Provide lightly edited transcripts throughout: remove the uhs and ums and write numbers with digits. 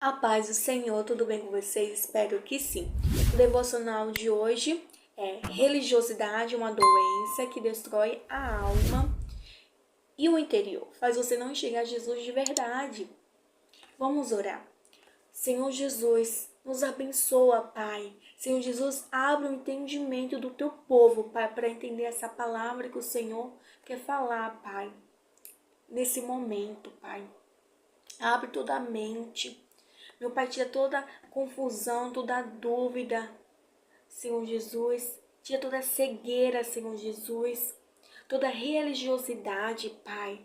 A paz do Senhor, tudo bem com vocês? Espero que sim. O devocional de hoje é religiosidade, uma doença que destrói a alma e o interior, faz você não enxergar Jesus de verdade. Vamos orar. Senhor Jesus, nos abençoa, Pai. Senhor Jesus, abre o entendimento do teu povo, Pai, para entender essa palavra que o Senhor quer falar, Pai. Nesse momento, Pai. Abre toda a mente. Meu Pai, tira toda confusão, toda dúvida, Senhor Jesus. Tira toda cegueira, Senhor Jesus. Toda religiosidade, Pai.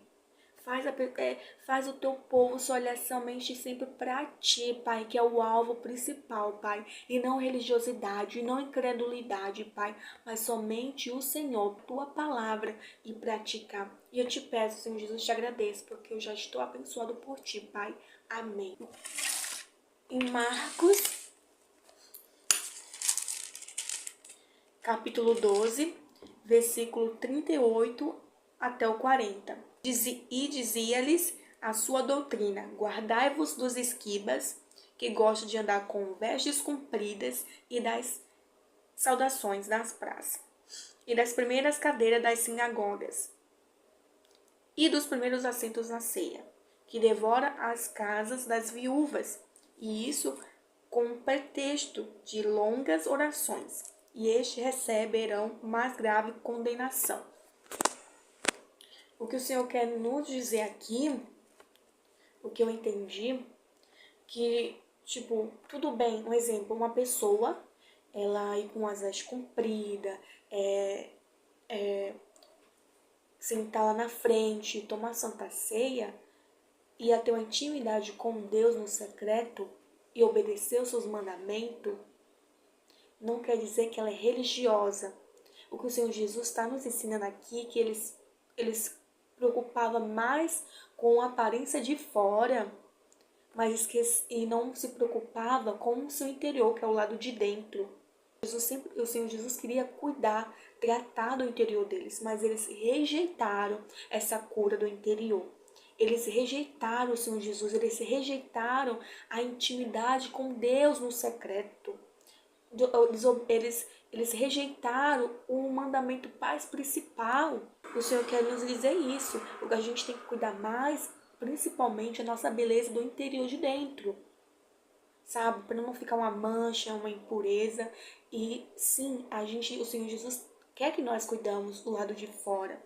Faz o teu povo só olhar somente sempre para Ti, Pai, que é o alvo principal, Pai. E não religiosidade, e não incredulidade, Pai. Mas somente o Senhor, Tua palavra e praticar. E eu te peço, Senhor Jesus, te agradeço, porque eu já estou abençoado por Ti, Pai. Amém. Em Marcos, capítulo 12, versículo 38 até o 40. E dizia-lhes a sua doutrina: guardai-vos dos esquibas, que gostam de andar com vestes compridas, e das saudações das praças, e das primeiras cadeiras das sinagogas, e dos primeiros assentos na ceia, que devora as casas das viúvas, e isso com o pretexto de longas orações, e estes receberão mais grave condenação. O que o Senhor quer nos dizer aqui, o que eu entendi, que, tudo bem, um exemplo, uma pessoa, ela ir com as vestes compridas, sentar lá na frente, tomar santa ceia, e a ter uma intimidade com Deus no secreto, e obedecer os seus mandamentos, não quer dizer que ela é religiosa. O que o Senhor Jesus está nos ensinando aqui, que eles preocupavam mais com a aparência de fora, e não se preocupava com o seu interior, que é o lado de dentro. O Senhor Jesus queria cuidar, tratar do interior deles, mas eles rejeitaram essa cura do interior. Eles rejeitaram o Senhor Jesus, eles rejeitaram a intimidade com Deus no secreto. Eles rejeitaram o mandamento paz principal. O Senhor quer nos dizer isso, porque a gente tem que cuidar mais, principalmente, a nossa beleza do interior de dentro, sabe? Para não ficar uma mancha, uma impureza. E sim, o Senhor Jesus quer que nós cuidamos do lado de fora,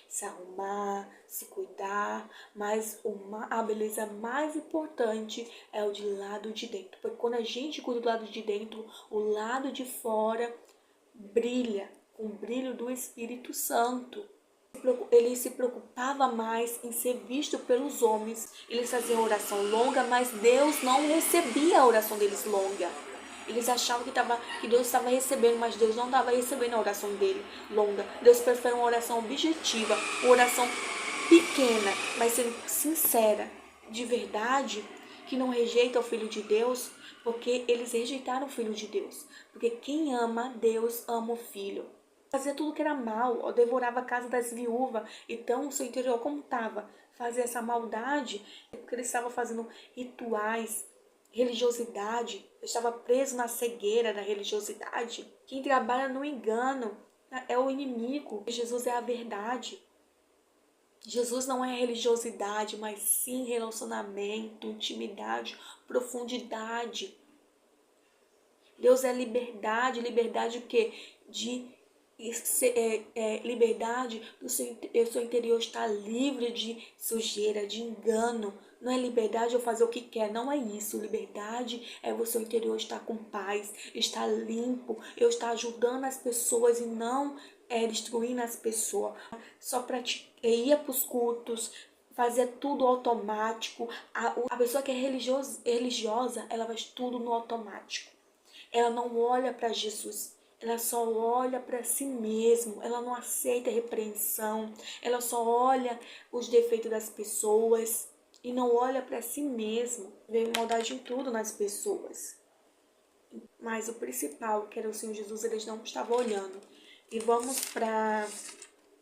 se arrumar, se cuidar, mas a beleza mais importante é o de lado de dentro, porque quando a gente cuida do lado de dentro, o lado de fora brilha com o brilho do Espírito Santo. Ele se preocupava mais em ser visto pelos homens. Eles faziam oração longa, mas Deus não recebia a oração deles longa. Eles achavam que Deus estava recebendo, mas Deus não estava recebendo a oração dele longa. Deus prefere uma oração objetiva, uma oração pequena, mas sendo sincera, de verdade, que não rejeita o Filho de Deus, porque eles rejeitaram o Filho de Deus. Porque quem ama Deus ama o Filho. Fazia tudo que era mal, devorava a casa das viúvas. Então, o seu interior como estava? Fazia essa maldade, porque ele estava fazendo rituais, religiosidade, estava preso na cegueira da religiosidade. Quem trabalha no engano é o inimigo. Jesus é a verdade. Jesus não é religiosidade, mas sim relacionamento, intimidade, profundidade. Deus é liberdade. Liberdade o quê? Liberdade do seu interior estar livre de sujeira, de engano. Não é liberdade eu fazer o que quer, não é isso. Liberdade é o seu interior estar com paz, estar limpo, eu estar ajudando as pessoas e não destruindo as pessoas. Só ia para os cultos, fazia tudo automático. A pessoa que é religiosa, ela faz tudo no automático. Ela não olha para Jesus. Ela só olha para si mesma, ela não aceita repreensão, ela só olha os defeitos das pessoas e não olha para si mesma. Vê maldade em tudo nas pessoas. Mas o principal, que era o Senhor Jesus, eles não estavam olhando. E vamos para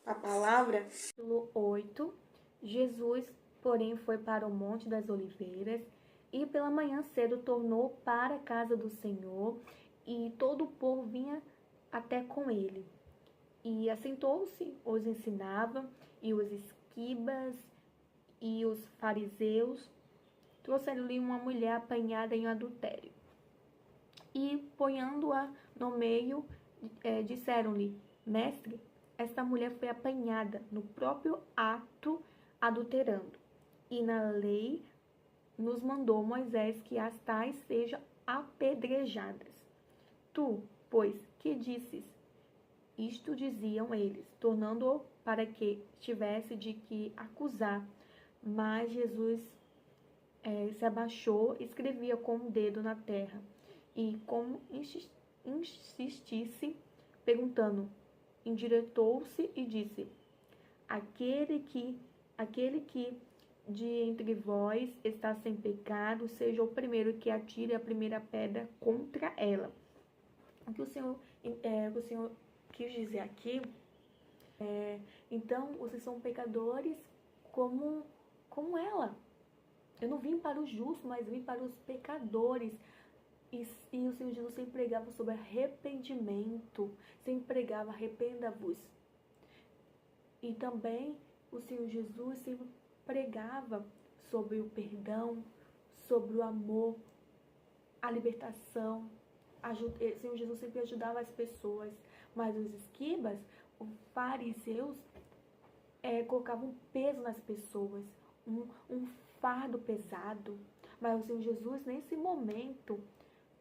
a palavra. Capítulo 8. Jesus, porém, foi para o Monte das Oliveiras E pela manhã cedo tornou para a casa do Senhor, e todo o povo vinha até com ele. E assentou-se, os ensinava, e os escribas e os fariseus trouxeram-lhe uma mulher apanhada em adultério. E, ponhando-a no meio, disseram-lhe: Mestre, esta mulher foi apanhada no próprio ato adulterando. E na lei nos mandou Moisés que as tais sejam apedrejadas. Tu, pois, que disses? Isto diziam eles, tornando-o para que tivesse de que acusar. Mas Jesus se abaixou, escrevia com o dedo na terra, e como insistisse, perguntando, endireitou-se e disse: Aquele que de entre vós está sem pecado, seja o primeiro que atire a primeira pedra contra ela. O que o Senhor quis dizer aqui então, vocês são pecadores como ela. Eu não vim para os justos, mas vim para os pecadores. E o Senhor Jesus sempre pregava sobre arrependimento, sempre pregava arrependa-vos. E também o Senhor Jesus sempre pregava sobre o perdão, sobre o amor, a libertação. O Senhor Jesus sempre ajudava as pessoas, mas os escribas, os fariseus, colocavam peso nas pessoas, um fardo pesado. Mas o Senhor Jesus, nesse momento,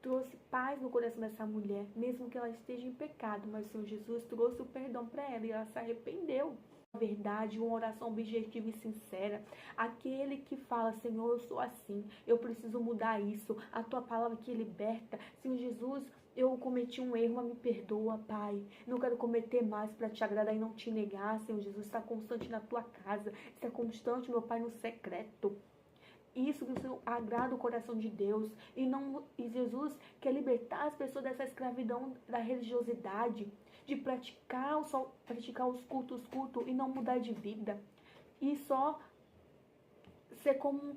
trouxe paz no coração dessa mulher, mesmo que ela esteja em pecado, mas o Senhor Jesus trouxe o perdão para ela e ela se arrependeu. A verdade, uma oração objetiva e sincera, aquele que fala: Senhor, eu sou assim, eu preciso mudar isso, a tua palavra que liberta. Senhor Jesus, eu cometi um erro, mas me perdoa, Pai. Não quero cometer mais para te agradar e não te negar, Senhor Jesus. Está constante na tua casa, está constante, meu Pai, no secreto. Isso que o Senhor agrada o coração de Deus. E Jesus quer libertar as pessoas dessa escravidão da religiosidade, de praticar os cultos e não mudar de vida. E só ser como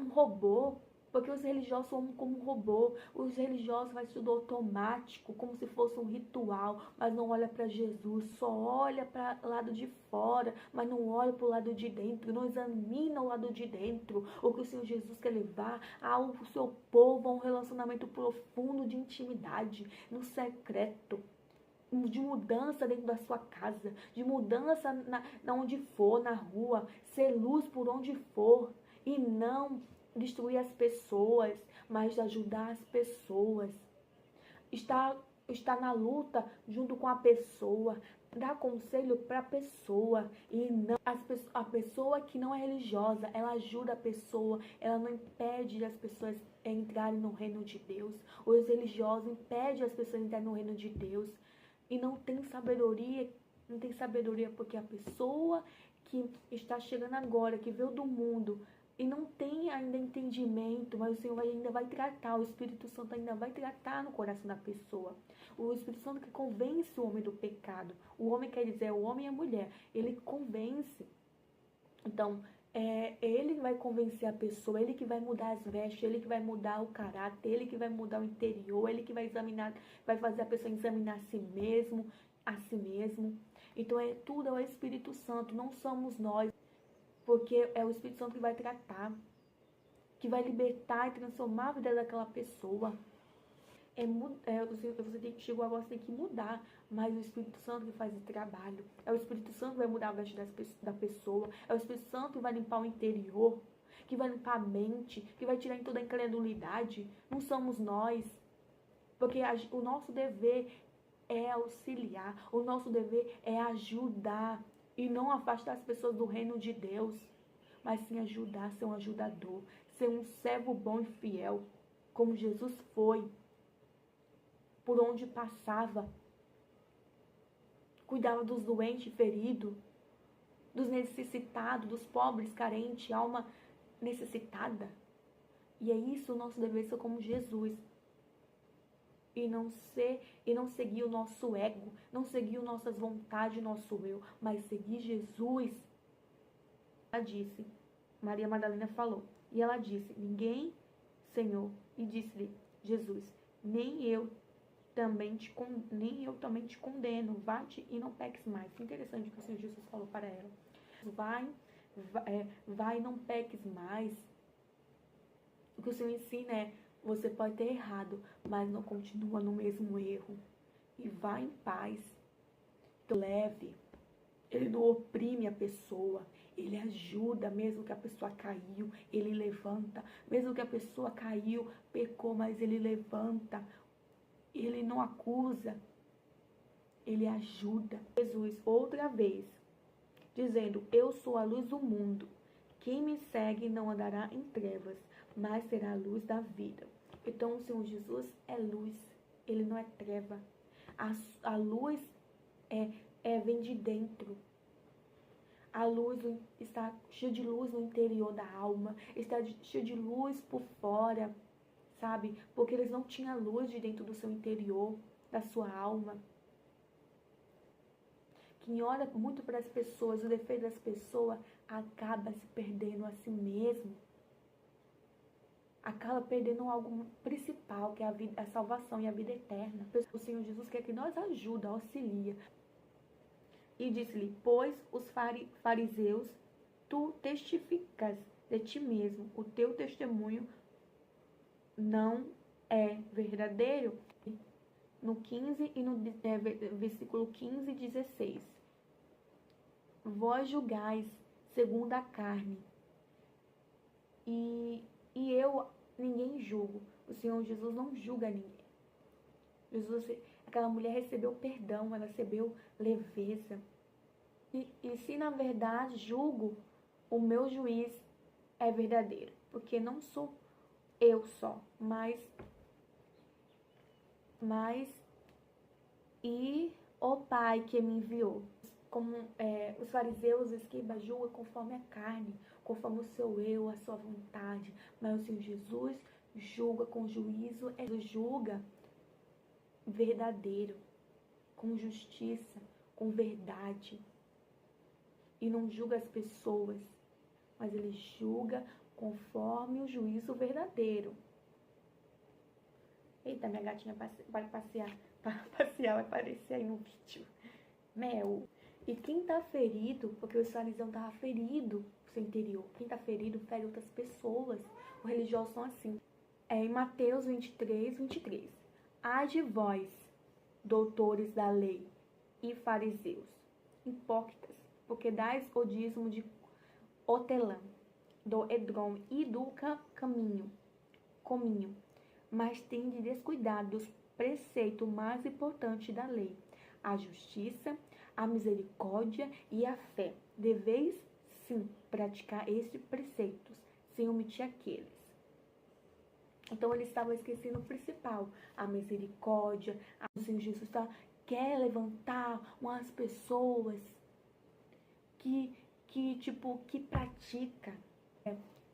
um robô. Porque os religiosos são como um robô. Os religiosos fazem tudo automático, como se fosse um ritual, mas não olha para Jesus, só olha para o lado de fora, mas não olha para o lado de dentro, não examina o lado de dentro. O que o Senhor Jesus quer levar ao seu povo a um relacionamento profundo de intimidade, no secreto, de mudança dentro da sua casa, de mudança na onde for, na rua, ser luz por onde for, e não destruir as pessoas, mas ajudar as pessoas. Está na luta junto com a pessoa, dar conselho para a pessoa, e não a pessoa que não é religiosa, ela ajuda a pessoa, ela não impede as pessoas entrarem no reino de Deus. Os religiosos impedem as pessoas entrarem no reino de Deus e não tem sabedoria porque a pessoa que está chegando agora, que veio do mundo, e não tem ainda entendimento, mas o Senhor ainda vai tratar, o Espírito Santo ainda vai tratar no coração da pessoa. O Espírito Santo que convence o homem do pecado. O homem quer dizer o homem e a mulher. Ele convence. Então, ele vai convencer a pessoa, ele que vai mudar as vestes, ele que vai mudar o caráter, ele que vai mudar o interior, ele que vai fazer a pessoa examinar a si mesmo. Então, tudo é o Espírito Santo, não somos nós. Porque é o Espírito Santo que vai tratar, que vai libertar e transformar a vida daquela pessoa. Você chegou agora, você tem que mudar, mas o Espírito Santo que faz esse trabalho. É o Espírito Santo que vai mudar a veste da pessoa. É o Espírito Santo que vai limpar o interior, que vai limpar a mente, que vai tirar em toda a incredulidade. Não somos nós. Porque o nosso dever é auxiliar, o nosso dever é ajudar. E não afastar as pessoas do reino de Deus, mas sim ajudar, ser um ajudador, ser um servo bom e fiel, como Jesus foi, por onde passava, cuidava dos doentes, feridos, dos necessitados, dos pobres, carentes, alma necessitada. E é isso o nosso dever, ser como Jesus. E não seguir o nosso ego, não seguir nossas vontades, nosso eu, mas seguir Jesus. Ela disse, Maria Madalena falou, e ela disse: ninguém Senhor. E disse-lhe Jesus: nem eu também te condeno. Vá-te e não peques mais. Que interessante o que o Senhor Jesus falou para ela. Vai e não peques mais. O que o Senhor ensina é: você pode ter errado, mas não continua no mesmo erro. E vá em paz. Então, leve. Ele não oprime a pessoa. Ele ajuda, mesmo que a pessoa caiu, ele levanta. Mesmo que a pessoa caiu, pecou, mas ele levanta. Ele não acusa. Ele ajuda. Jesus, outra vez, dizendo: eu sou a luz do mundo. Quem me segue não andará em trevas, mas será a luz da vida. Então, o Senhor Jesus é luz. Ele não é treva. A luz vem de dentro. A luz está cheia de luz no interior da alma, está cheia de luz por fora, sabe? Porque eles não tinham luz de dentro do seu interior, da sua alma. Quem olha muito para as pessoas, o defeito das pessoas, acaba se perdendo a si mesmo. Acaba perdendo algo principal, que é a salvação e a vida eterna. O Senhor Jesus quer que nós ajude, auxilia. E disse-lhe: pois os fariseus, tu testificas de ti mesmo, o teu testemunho não é verdadeiro. No 15 e no versículo 15 e 16. Vós julgais segundo a carne, e eu ninguém julgo. O Senhor Jesus não julga ninguém. Aquela mulher recebeu perdão, ela recebeu leveza. E se na verdade julgo, o meu juiz é verdadeiro, porque não sou eu só, mas e o Pai que me enviou. Como os fariseus, os escribas julgam conforme a carne, conforme o seu eu, a sua vontade, mas o Senhor Jesus julga com juízo, julga verdadeiro, com justiça, com verdade. E não julga as pessoas, mas ele julga conforme o juízo verdadeiro. Eita, minha gatinha vai passear, vai aparecer aí no vídeo. Mel. E quem tá ferido, porque o fariseus tava ferido no seu interior. Quem tá ferido fere outras pessoas. Os religiosos são assim. Em Mateus 23, 23. Ai de vós, doutores da lei e fariseus, hipócritas, porque dais o dízimo de hortelã, do Edrom e do cominho, mas tende descuidado dos preceitos mais importantes da lei, a justiça, a misericórdia e a fé. Deveis, sim, praticar estes preceitos, sem omitir aqueles. Então, ele estava esquecendo o principal, a misericórdia. O Senhor Jesus quer levantar umas pessoas que pratica,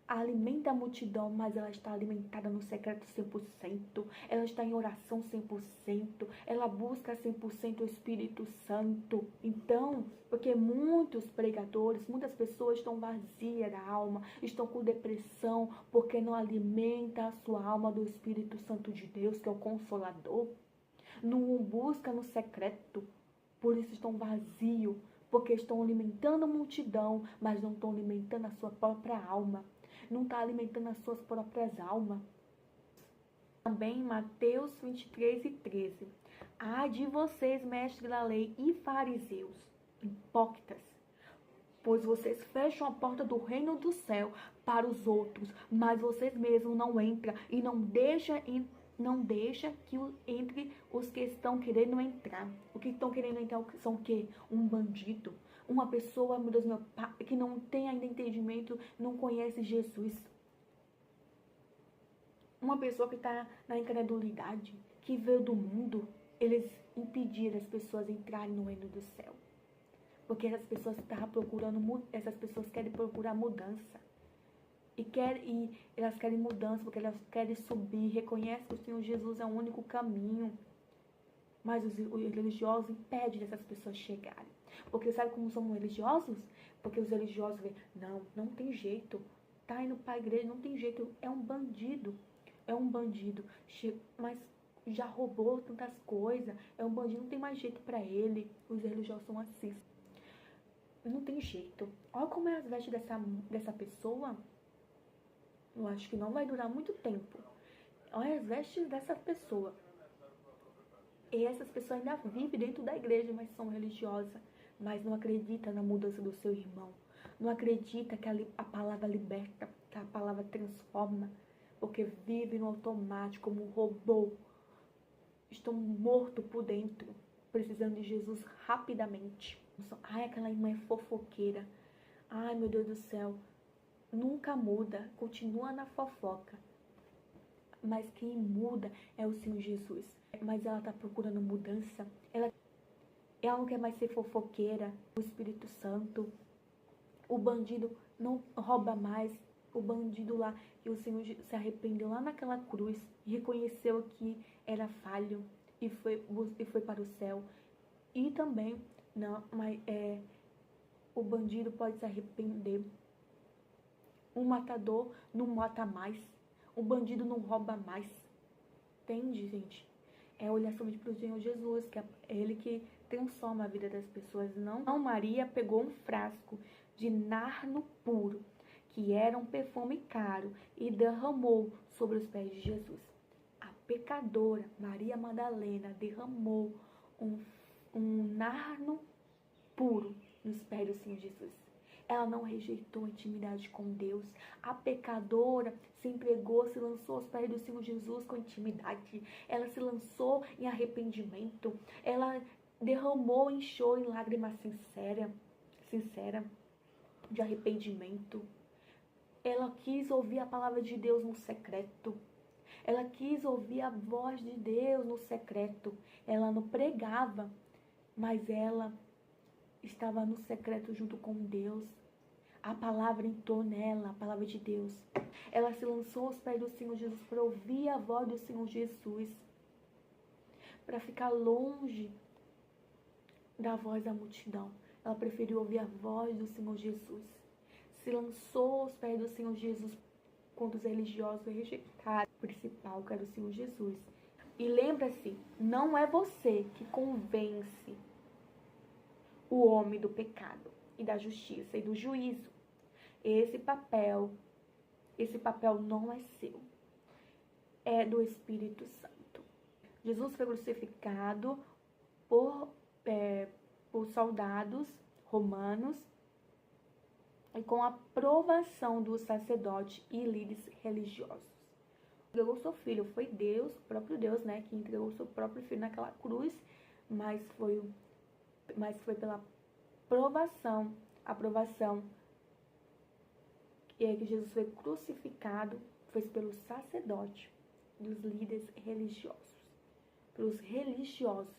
alimenta a multidão, mas ela está alimentada no secreto 100%, ela está em oração 100%, ela busca 100% o Espírito Santo. Então, porque muitos pregadores, muitas pessoas estão vazias da alma, estão com depressão, porque não alimenta a sua alma do Espírito Santo de Deus, que é o Consolador, não busca no secreto, por isso estão vazios, porque estão alimentando a multidão, mas não estão alimentando a sua própria alma. Não está alimentando as suas próprias almas. Também Mateus 23 e 13. Ai de vocês, mestres da lei e fariseus, hipócritas, pois vocês fecham a porta do reino do céu para os outros, mas vocês mesmos não entram e não deixa que entre os que estão querendo entrar. O que estão querendo entrar são o quê? Um bandido. Uma pessoa, meu Deus, meu pai, que não tem ainda entendimento, não conhece Jesus. Uma pessoa que está na incredulidade, que veio do mundo, eles impediram as pessoas entrarem no reino do céu. Porque essas pessoas querem procurar mudança. E elas querem mudança, porque elas querem subir, reconhecem que o Senhor Jesus é o único caminho. Mas os religiosos impedem essas pessoas chegarem. Porque sabe como são religiosos? Porque os religiosos veem, não tem jeito. Tá indo pra igreja, não tem jeito, é um bandido. é um bandido, mas já roubou tantas coisas, é um bandido, não tem mais jeito pra ele. Os religiosos são assim. Não tem jeito. Olha como é as vestes dessa pessoa. Eu acho que não vai durar muito tempo. Olha as vestes dessa pessoa. E essas pessoas ainda vivem dentro da igreja, mas são religiosas. Mas não acreditam na mudança do seu irmão. Não acredita que a palavra liberta, que a palavra transforma. Porque vive no automático, como um robô. Estão mortos por dentro, precisando de Jesus rapidamente. Ai, aquela irmã é fofoqueira. Ai, meu Deus do céu. Nunca muda, continua na fofoca. Mas quem muda é o Senhor Jesus. Mas ela está procurando mudança. Ela não quer mais ser fofoqueira. O Espírito Santo. O bandido não rouba mais. O bandido lá, que o Senhor se arrependeu lá naquela cruz, reconheceu que era falho e foi para o céu. E também, não, mas o bandido pode se arrepender. Um matador não mata mais. Um bandido não rouba mais. Entende, gente? É olhar somente para o Senhor Jesus, que é Ele que transforma a vida das pessoas. Não, Maria pegou um frasco de nardo puro, que era um perfume caro, e derramou sobre os pés de Jesus. A pecadora Maria Madalena derramou um nardo puro nos pés do Senhor Jesus. Ela não rejeitou a intimidade com Deus. A pecadora se entregou, se lançou aos pés do Senhor Jesus com intimidade. Ela se lançou em arrependimento. Ela derramou em choro, em lágrima sincera de arrependimento. Ela quis ouvir a palavra de Deus no secreto. Ela quis ouvir a voz de Deus no secreto. Ela não pregava, mas ela estava no secreto junto com Deus. A palavra entrou nela, a palavra de Deus. Ela se lançou aos pés do Senhor Jesus para ouvir a voz do Senhor Jesus. Para ficar longe da voz da multidão. Ela preferiu ouvir a voz do Senhor Jesus. Se lançou aos pés do Senhor Jesus quando os religiosos rejeitaram o principal, que era o Senhor Jesus. E lembra-se, não é você que convence o homem do pecado e da justiça e do juízo. Esse papel não é seu. É do Espírito Santo. Jesus foi crucificado por soldados romanos e com a aprovação dos sacerdotes e líderes religiosos. Entregou seu filho, foi Deus, o próprio Deus, né, que entregou seu próprio filho naquela cruz, mas foi pela aprovação, e é que Jesus foi crucificado, foi pelo sacerdote, dos líderes religiosos, pelos religiosos.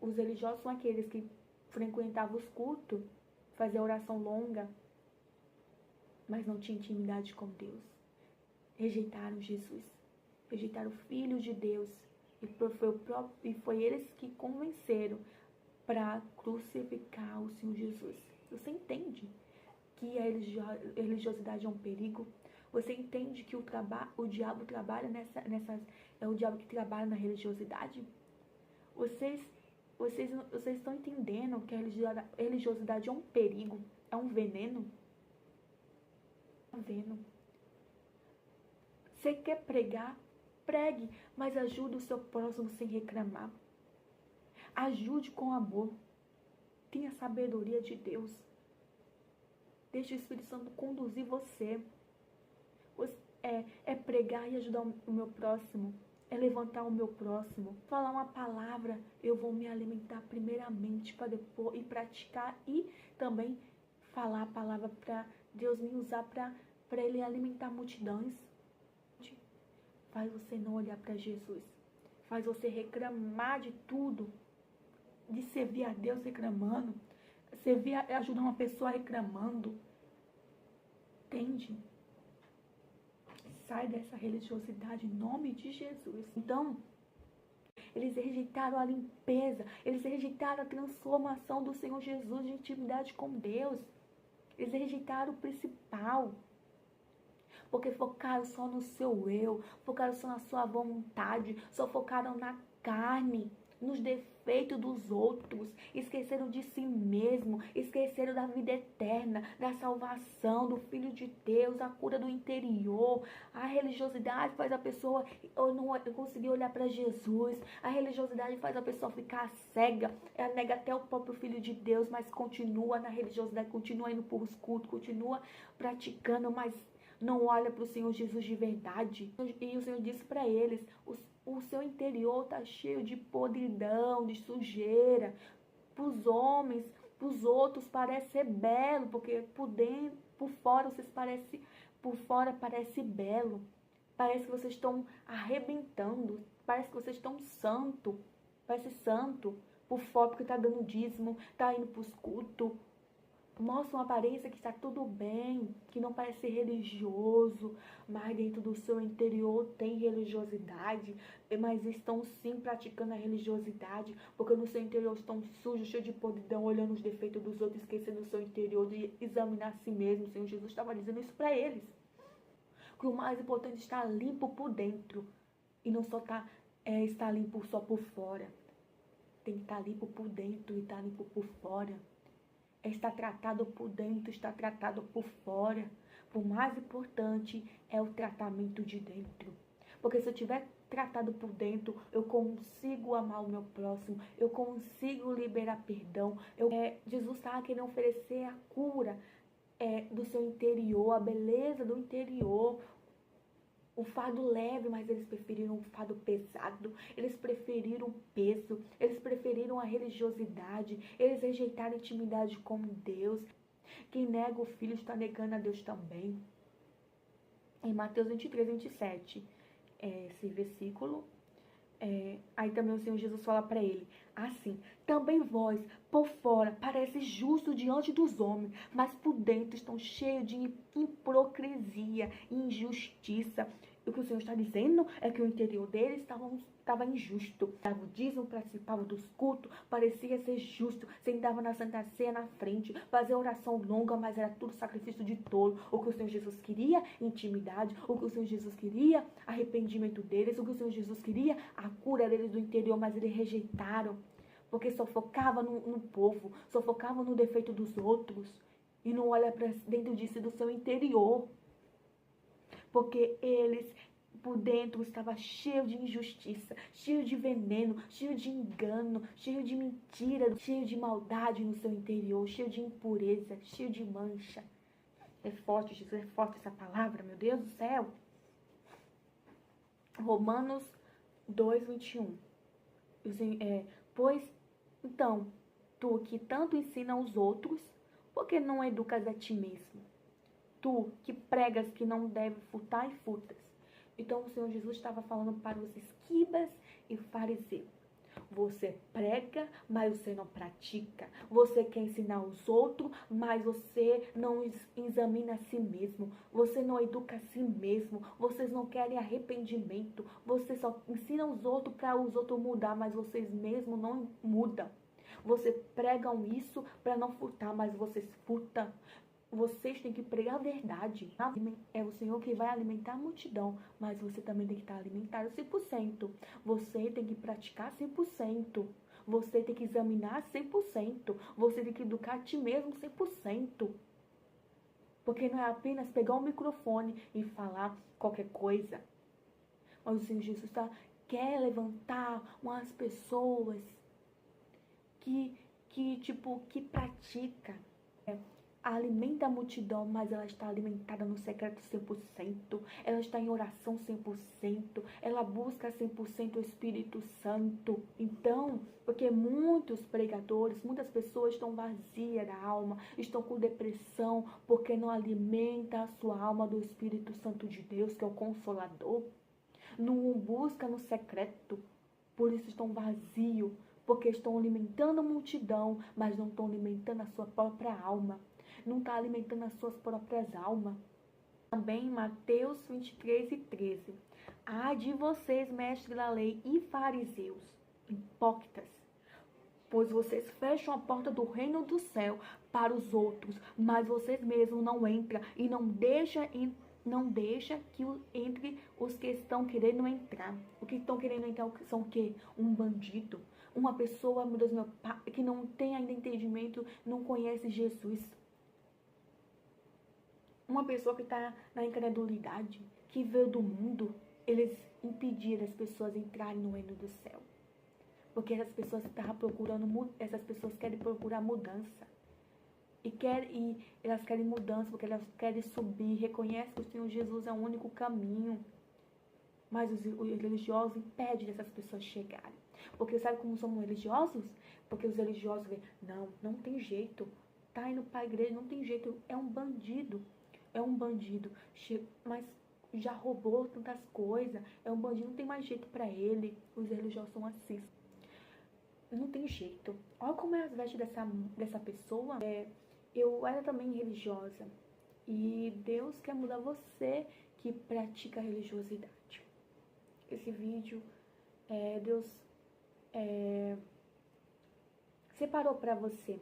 Os religiosos são aqueles que frequentavam os cultos, faziam oração longa, mas não tinham intimidade com Deus. Rejeitaram Jesus, rejeitaram o Filho de Deus, e foi eles que convenceram para crucificar o Senhor Jesus. Você entende que a religiosidade é um perigo? Você entende que o diabo trabalha é o diabo que trabalha na religiosidade? Vocês estão entendendo que a religiosidade é um perigo? É um veneno? É um veneno. Você quer pregar? Pregue, mas ajude o seu próximo sem reclamar. Ajude com amor. Tenha sabedoria de Deus. Deixe o Espírito Santo conduzir você. É pregar e ajudar o meu próximo. É levantar o meu próximo. Falar uma palavra, eu vou me alimentar primeiramente para depois e praticar. E também falar a palavra para Deus me usar para Ele alimentar multidões. Faz você não olhar para Jesus. Faz você reclamar de tudo. De servir a Deus reclamando. Ajudar uma pessoa reclamando. Entende? Sai dessa religiosidade em nome de Jesus. Então, eles rejeitaram a limpeza. Eles rejeitaram a transformação do Senhor Jesus de intimidade com Deus. Eles rejeitaram o principal. porque focaram só no seu eu, focaram só na sua vontade, só focaram na carne, nos defeitos dos outros, esqueceram de si mesmo, esqueceram da vida eterna, da salvação, do Filho de Deus, a cura do interior. A religiosidade faz a pessoa não conseguir olhar para Jesus, a religiosidade faz a pessoa ficar cega, ela nega até o próprio Filho de Deus, mas continua na religiosidade, continua indo para os cultos, continua praticando, mas não olha para o Senhor Jesus de verdade. E o Senhor disse para eles, o seu interior está cheio de podridão, de sujeira. Para os homens, para os outros parece ser belo, porque por dentro, por fora vocês parecem, por fora parece belo. Parece que vocês estão arrebentando, parece que vocês estão santo, parece santo. Por fora porque está dando dízimo, está indo para os cultos. Mostra uma aparência que está tudo bem, que não parece religioso, mas dentro do seu interior tem religiosidade, mas estão sim praticando a religiosidade, porque no seu interior estão sujos, cheios de podridão, olhando os defeitos dos outros, esquecendo o seu interior de examinar a si mesmo. O Senhor Jesus estava dizendo isso para eles, que o mais importante é estar limpo por dentro, e não só estar limpo só por fora. Tem que estar limpo por dentro e estar limpo por fora. Está tratado por dentro, está tratado por fora. O mais importante é o tratamento de dentro. Porque se eu tiver tratado por dentro, eu consigo amar o meu próximo, eu consigo liberar perdão. Jesus está querendo oferecer a cura do seu interior, a beleza do interior. O fardo leve, mas eles preferiram o fardo pesado, eles preferiram o peso, eles preferiram a religiosidade, eles rejeitaram a intimidade com Deus. Quem nega o Filho está negando a Deus também. Em Mateus 23, 27, esse versículo, aí também o Senhor Jesus fala para ele, assim, também vós, por fora, parece justo diante dos homens, mas por dentro estão cheios de hipocrisia e injustiça. E o que o Senhor está dizendo é que o interior deles estava injusto. O dízimo, participava dos cultos, parecia ser justo, sentava na Santa Ceia na frente, fazia oração longa, mas era tudo sacrifício de tolo. O que o Senhor Jesus queria, intimidade. O que o Senhor Jesus queria, arrependimento deles. O que o Senhor Jesus queria, a cura deles do interior, mas eles rejeitaram. Porque só focava no povo, só focava no defeito dos outros. E não olha para dentro disso, do seu interior. Porque eles, por dentro, estavam cheios de injustiça, cheio de veneno, cheio de engano, cheio de mentira, cheio de maldade no seu interior, cheio de impureza, cheio de mancha. É forte, Jesus, é forte essa palavra, meu Deus do céu. Romanos 2, 21. Pois, então, tu que tanto ensina aos outros, por que não educas a ti mesmo? Tu que pregas que não deve furtar e furtas. Então o Senhor Jesus estava falando para os escribas e fariseus. Você prega, mas você não pratica. Você quer ensinar os outros, mas você não examina a si mesmo. Você não educa a si mesmo. Vocês não querem arrependimento. Vocês só ensinam os outros para os outros mudar, mas vocês mesmos não mudam. Vocês pregam isso para não furtar, mas vocês furtam. Vocês têm que pregar a verdade. É o Senhor que vai alimentar a multidão, mas você também tem que estar alimentado 100%. Você tem que praticar 100%. Você tem que examinar 100%. Você tem que educar a ti mesmo 100%. Porque não é apenas pegar um microfone e falar qualquer coisa. Mas o Senhor Jesus quer levantar umas pessoas que pratica. Alimenta a multidão, mas ela está alimentada no secreto 100%. Ela está em oração 100%. Ela busca 100% o Espírito Santo. Então, porque muitos pregadores, muitas pessoas estão vazias da alma, estão com depressão, porque não alimenta a sua alma do Espírito Santo de Deus, que é o Consolador. Não busca no secreto, por isso estão vazios, porque estão alimentando a multidão, mas não estão alimentando a sua própria alma. Não está alimentando as suas próprias almas. Também Mateus 23 e 13. Ai de vocês, mestres da lei e fariseus, hipócritas, pois vocês fecham a porta do reino do céu para os outros, mas vocês mesmos não entram e não deixam Não deixa que entre os que estão querendo entrar. O que estão querendo entrar são o quê? Um bandido. Uma pessoa, meu Deus, meu pai, que não tem ainda entendimento, não conhece Jesus. Uma pessoa que está na incredulidade, que veio do mundo, eles impediram as pessoas entrarem no reino do céu. Porque essas pessoas estavam procurando, essas pessoas querem procurar mudança. E elas querem mudança, porque elas querem subir, reconhecem que o Senhor Jesus é o único caminho. Mas os religiosos impedem essas pessoas chegarem. Porque sabe como somos religiosos? Porque os religiosos veem, não tem jeito. Tá indo para a igreja, não tem jeito, é um bandido. É um bandido, mas já roubou tantas coisas, é um bandido, não tem mais jeito para ele. Os religiosos são assim. Não tem jeito. Olha como é as vestes dessa pessoa. Eu era também religiosa. E Deus quer mudar você que pratica a religiosidade. Esse vídeo, Deus separou para você.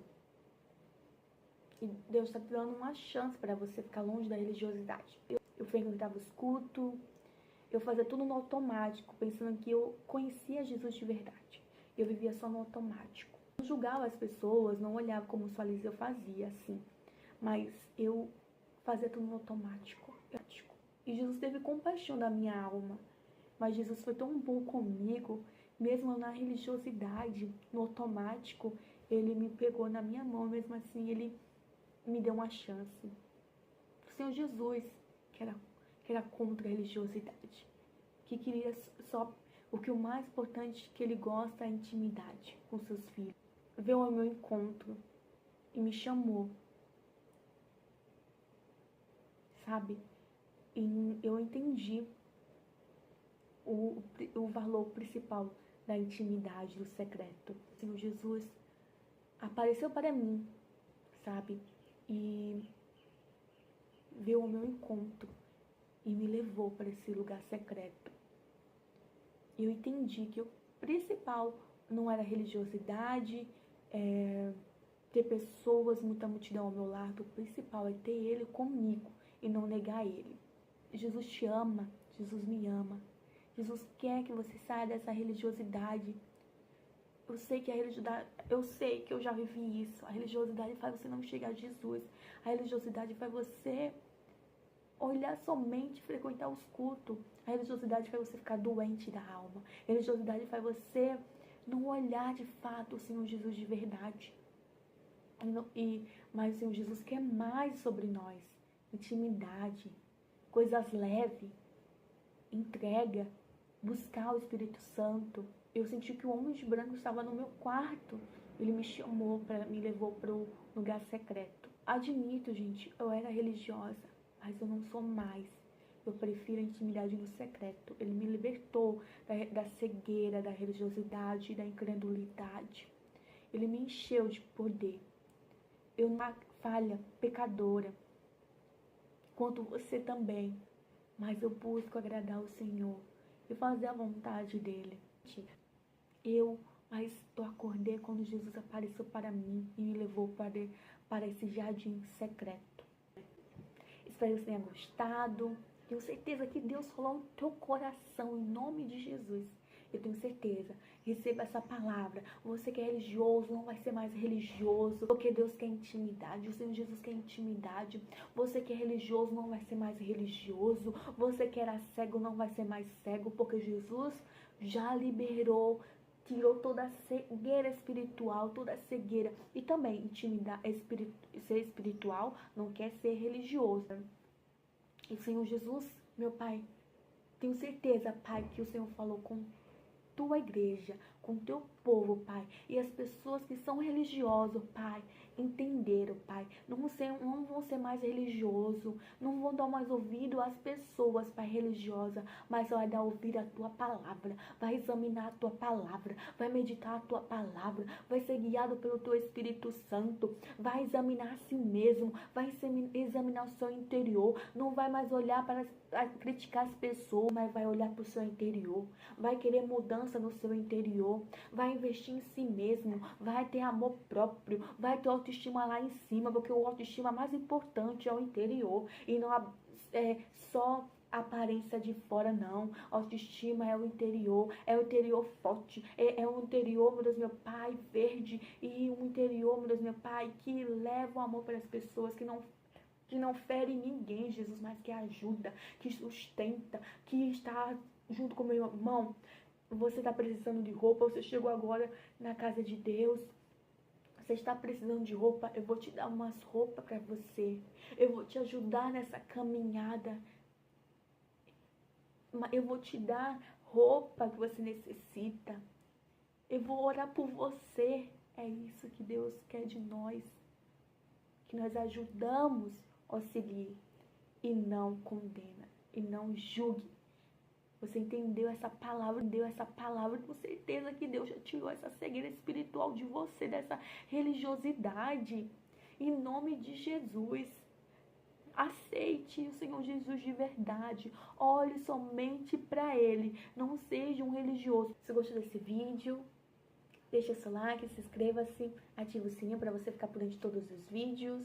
E Deus está te dando uma chance para você ficar longe da religiosidade. Eu frequentava os cultos, eu fazia tudo no automático, pensando que eu conhecia Jesus de verdade. Eu vivia só no automático. Não julgava as pessoas, não olhava como os fariseus fazia, assim. Mas eu fazia tudo no automático. E Jesus teve compaixão da minha alma. Mas Jesus foi tão bom comigo, mesmo na religiosidade, no automático, ele me pegou na minha mão, mesmo assim ele me deu uma chance. O Senhor Jesus, que era contra a religiosidade, que queria só, o que o mais importante que ele gosta é a intimidade com seus filhos. Veio ao meu encontro e me chamou, sabe? E eu entendi o valor principal da intimidade, do secreto. O Senhor Jesus apareceu para mim, sabe? E veio ao meu encontro e me levou para esse lugar secreto. E eu entendi que o principal não era religiosidade, ter pessoas, muita multidão ao meu lado. O principal é ter Ele comigo e não negar Ele. Jesus te ama, Jesus me ama. Jesus quer que você saia dessa religiosidade. Eu sei que eu já vivi isso. A religiosidade faz você não chegar a Jesus. A religiosidade faz você olhar somente, frequentar os cultos. A religiosidade faz você ficar doente da alma. A religiosidade faz você não olhar de fato o Senhor Jesus de verdade. Mas o Senhor Jesus quer mais sobre nós. Intimidade, coisas leves, entrega, buscar o Espírito Santo. Eu senti que o homem de branco estava no meu quarto. Ele me chamou, me levou para o lugar secreto. Admito, gente, eu era religiosa, mas eu não sou mais. Eu prefiro a intimidade no secreto. Ele me libertou da cegueira, da religiosidade, da incredulidade. Ele me encheu de poder. Eu não sou falha, pecadora, quanto você também. Mas eu busco agradar o Senhor e fazer a vontade dEle. Mas eu acordei quando Jesus apareceu para mim e me levou para esse jardim secreto. Espero que você tenha gostado. Tenho certeza que Deus falou no teu coração, em nome de Jesus. Eu tenho certeza. Receba essa palavra. Você que é religioso não vai ser mais religioso, porque Deus quer intimidade. O Senhor Jesus quer intimidade. Você que é religioso não vai ser mais religioso. Você que era cego não vai ser mais cego, porque Jesus já liberou, tirou toda a cegueira espiritual, toda a cegueira. E também ser espiritual não quer ser religioso. E Senhor Jesus, meu Pai, tenho certeza, Pai, que o Senhor falou com tua igreja, com teu povo, Pai. E as pessoas que são religiosos, Pai, entenderam, Pai. Não vão ser mais religiosos, não vão dar mais ouvido às pessoas, Pai, religiosas, mas vai dar ouvido à tua palavra, vai examinar a tua palavra, vai meditar a tua palavra, vai ser guiado pelo teu Espírito Santo, vai examinar a si mesmo, vai examinar o seu interior, não vai mais olhar para criticar as pessoas, mas vai olhar para o seu interior, vai querer mudança no seu interior, vai investir em si mesmo, vai ter amor próprio, vai ter autoestima lá em cima, porque o autoestima mais importante é o interior, e não só aparência de fora, não. Autoestima é o interior forte, é o interior, meu Deus, meu Pai, verde, e um interior, meu Deus, meu Pai, que leva o amor para as pessoas, que não fere ninguém, Jesus, mas que ajuda, que sustenta, que está junto com o meu irmão. Você está precisando de roupa, você chegou agora na casa de Deus, você está precisando de roupa, eu vou te dar umas roupas para você, eu vou te ajudar nessa caminhada, eu vou te dar roupa que você necessita, eu vou orar por você. É isso que Deus quer de nós, que nós ajudamos a seguir e não condena, e não julgue. Você entendeu essa palavra, com certeza que Deus já tirou essa cegueira espiritual de você, dessa religiosidade. Em nome de Jesus, aceite o Senhor Jesus de verdade. Olhe somente para Ele. Não seja um religioso. Se gostou desse vídeo, deixa seu like, se inscreva-se, ative o sininho para você ficar por dentro de todos os vídeos.